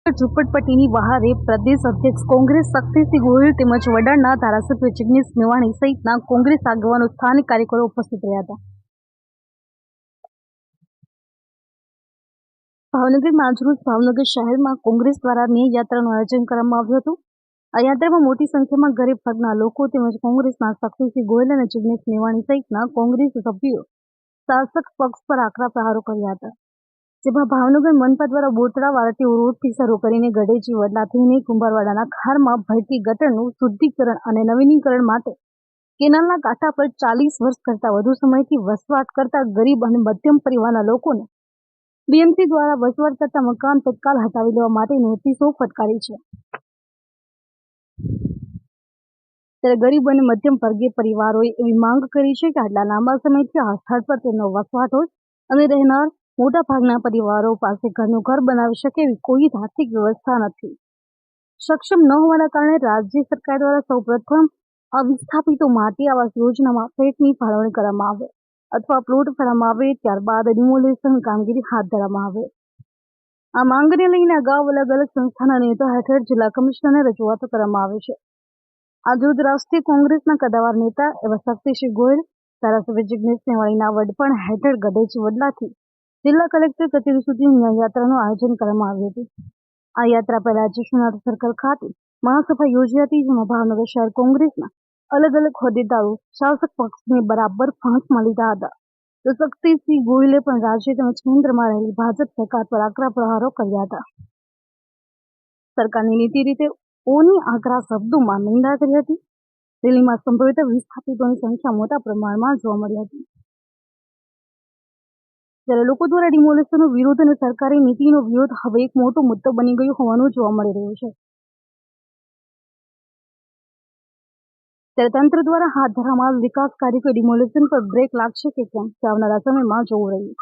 ઝુંપડપટ્ટીની બહારે પ્રદેશ અધ્યક્ષ કોંગ્રેસ શક્તિસિંહ ગોહિલ તેમજ વડાના ધારાસભ્ય જિગ્નેશ મેવાણી સહિતના કોંગ્રેસ આગેવાનો સ્થાનિક કાર્યકરો ઉપસ્થિત રહ્યા હતા। ભાવનગરમાં આજરોજ ભાવનગર શહેરમાં કોંગ્રેસ દ્વારા ન્યાય યાત્રાનું આયોજન કરવામાં આવ્યું હતું। આ યાત્રામાં મોટી સંખ્યામાં ગરીબ વર્ગના લોકો તેમજ કોંગ્રેસના શક્તિસિંહ ગોહિલ અને જિગ્નેશ મેવાણી સહિતના કોંગ્રેસ સભ્યો શાસક પક્ષ પર આકરા પ્રહારો કર્યા હતા, જેમાં ભાવનગર મનપા દ્વારા બોતડા વાળટીઓ રોડથી શરૂ કરીને ગઢેજી વડલા થઈને કુંભારવાડાના ખારમાં ભરતી ગટરનું શુદ્ધિકરણ અને નવીનીકરણ માટે કેનાલના કાંઠા પર 40 વર્ષ કરતાં વધુ સમયથી વસવાટ કરતા ગરીબ અને મધ્યમ પરિવારના લોકોને બીએમસી દ્વારા વસવાટ કરતા મકાન તત્કાલ હટાવી લેવા માટે નોટિસો ફટકારી છે। ત્યારે ગરીબ અને મધ્યમ વર્ગીય પરિવારોએ એવી માંગ કરી છે કે આટલા લાંબા સમયથી આ સ્થળ પર તેમનો વસવાટ હોય અને રહેનાર મોટાભાગના પરિવારો પાસે ઘરનું ઘર બનાવી શકે એવી કોઈ આર્થિક વ્યવસ્થા નથી। સક્ષમ ન હોવાના કારણે રાજ્ય સરકાર દ્વારા સૌપ્રથમ આ વિસ્થાપિતો માટે આવાસ યોજનામાં ફ્લેટની ફાળવણી કરવામાં આવે અથવા પ્લોટ ફાળવવામાં આવે, ત્યારબાદ ડિમોલેશન કામગીરી હાથ ધરવામાં આવે। આ માંગને લઈને અગાઉ અલગ અલગ સંસ્થાના નેતા હેઠળ જિલ્લા કમિશનરને રજૂઆતો કરવામાં આવી છે। આજરોજ રાષ્ટ્રીય કોંગ્રેસના કદાવર નેતા એવા શક્તિસિંહ ગોહિલ, ધારાસભ્ય જિગ્નેશ મેવાણીના વડપણ હેઠળ ગઢેજી વડલાથી જિલ્લા કલેક્ટર કચેરી સુધી ન્યાય યાત્રાનું આયોજન કરવામાં આવ્યું હતું। આ યાત્રા પહેલા જશોનાથ સર્કલ ખાતે મહાસભા યોજી હતી, જેમાં ભાવનગર શહેર કોંગ્રેસના અલગ અલગ હોદ્દેદારો શાસક પક્ષને બરાબર ફાંસમાં લીધા હતા, તો શક્તિસિંહ ગોહિલે પણ રાજ્ય તેમજ કેન્દ્રમાં રહેલી ભાજપ સરકાર પર આકરા પ્રહારો કર્યા હતા। સરકારની નીતિ રીતે ઓની આકરા શબ્દોમાં નિંદા કરી હતી। રેલીમાં સંભવિત વિસ્થાપિતોની સંખ્યા મોટા પ્રમાણમાં જોવા મળી હતી, જ્યારે લોકો દ્વારા ડિમોલેશનનો વિરોધ અને સરકારી નીતિનો વિરોધ હવે એક મોટો મુદ્દો બની ગયો હોવાનું જોવા મળી રહ્યું છે। ત્યારે તંત્ર દ્વારા હાથ ધરવામાં વિકાસ કાર્યો ડિમોલેશન પર બ્રેક લાગશે કે કેમ તે આવનારા સમયમાં જોવું રહ્યું।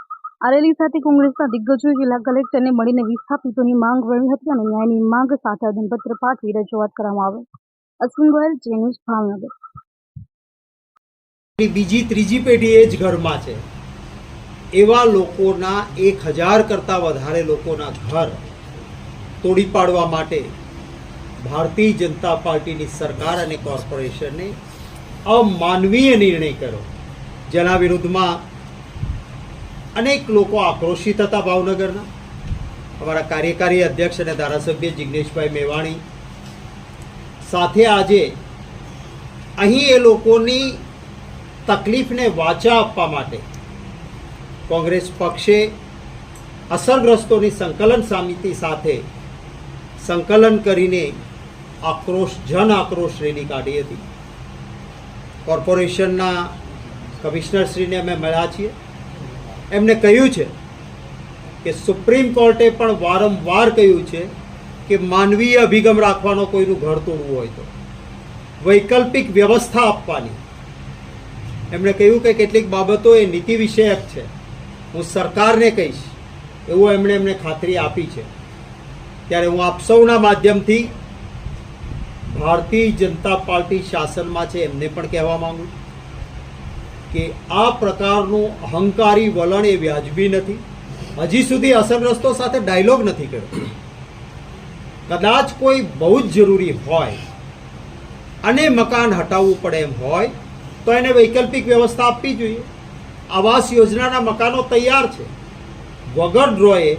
આ રેલી સાથે કોંગ્રેસના દિગ્ગજોએ જિલ્લા કલેક્ટરને મળીને વિસ્થાપિતોની માંગ વણી હતી અને ન્યાયની માંગ સાથે આવેદનપત્ર પાઠવી રજૂઆત કરવામાં આવી। અશ્વિન ગોયલ, જે ન્યૂઝ, ભાવનગર। બીજી ત્રીજી પેઢી એ જ ઘરમાં છે એવા લોકોના 1000 કરતાં વધારે લોકોના ઘર તોડી પાડવા માટે ભારતીય જનતા પાર્ટીની સરકાર અને કોર્પોરેશને અમાનવીય નિર્ણય કર્યો, જેના વિરુદ્ધમાં અનેક લોકો આક્રોશિત હતા। ભાવનગરના અમારા કાર્યકારી અધ્યક્ષ અને ધારાસભ્ય જિગ્નેશભાઈ મેવાણી સાથે આજે અહીં એ લોકોની તકલીફને વાચા આપવા માટે કોંગ્રેસ પક્ષે અસરગ્રસ્તોની સંકલન સમિતિ સાથે સંકલન કરીને જન આક્રોશ રેલી કાઢી હતી। કોર્પોરેશનના કમિશનરશ્રીને અમે મળ્યા છીએ, એમને કહ્યું છે કે સુપ્રીમ કોર્ટે પણ વારંવાર કહ્યું છે કે માનવીય અભિગમ રાખવાનો, કોઈનું ઘર તોડવું હોય તો વૈકલ્પિક વ્યવસ્થા આપવાની। એમણે કહ્યું કે કેટલીક બાબતો એ નીતિ વિષયક છે, હું સરકારને કહીશ એવું એમને ખાતરી આપી છે। ત્યારે હું આપ સૌના માધ્યમથી ભારતીય જનતા પાર્ટી શાસનમાં છે એમને પણ કહેવા માંગુ કે આ પ્રકારનું અહંકારી વલણ એ વ્યાજબી નથી। હજી સુધી અસરગ્રસ્તો સાથે ડાયલોગ નથી કર્યો। કદાચ કોઈ બહુ જ જરૂરી હોય અને મકાન હટાવવું પડે એમ હોય તો એને વૈકલ્પિક વ્યવસ્થા આપવી જોઈએ। આવાસ યોજનાના મકાનો તૈયાર છે, વગર ડ્રોએ